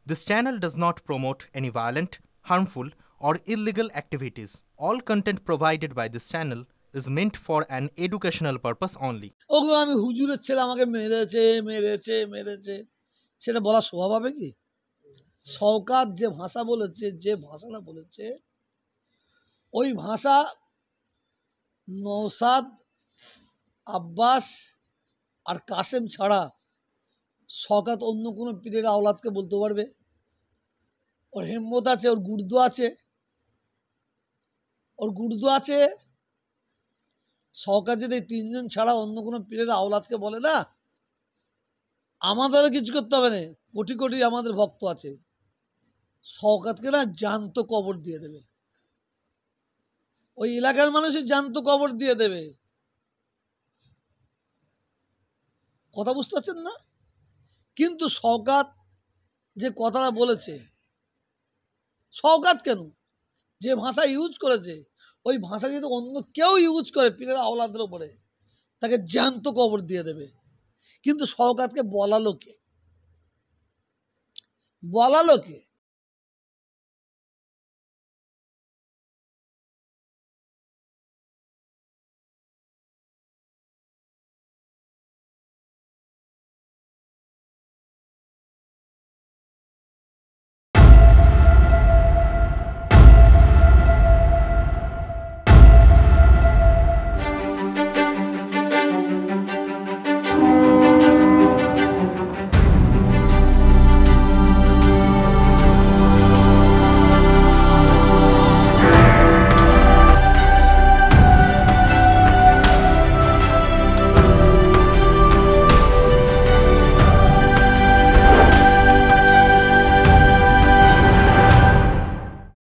This channel does not promote any violent, harmful, or illegal activities. All content provided by this channel is meant for an educational purpose only. ওগুলো আমি হুজুরের ছেলে আমাকে মেরেছে মেরেছে মেরেছে সেটা বলা স্বভাব হবে কি? শওকাত যে ভাষা বলেছে, যে ভাষাটা বলেছে, ওই ভাষা নওশাদ, আব্বাস আর কাসেম ছাড়া শওকাত অন্য কোনো পীরের আওলাদকে বলতে পারবে? ওর হিম্মত আছে, ওর গুর্দু আছে, ওর গুর্দু আছে। শওকাত যদি তিনজন ছাড়া অন্য কোনো পীরের আওলাদকে বলে না, আমাদেরও কিছু করতে হবে না। কোটি কোটি আমাদের ভক্ত আছে, শওকাতকে না জ্যান্ত কবর দিয়ে দেবে। ওই এলাকার মানুষই জ্যান্ত কবর দিয়ে দেবে। কথা বুঝতে পারছেন না? কিন্তু শওকাত যে কথাটা বলেছে, শওকাত কেন, যে ভাষা ইউজ করেছে, ওই ভাষা যদি অন্য কেউ ইউজ করে পীরের আওলাদের ওপরে, তাকে জ্যান্ত কবর দিয়ে দেবে। কিন্তু শওকাতকে বলালো কে? বলালো কে?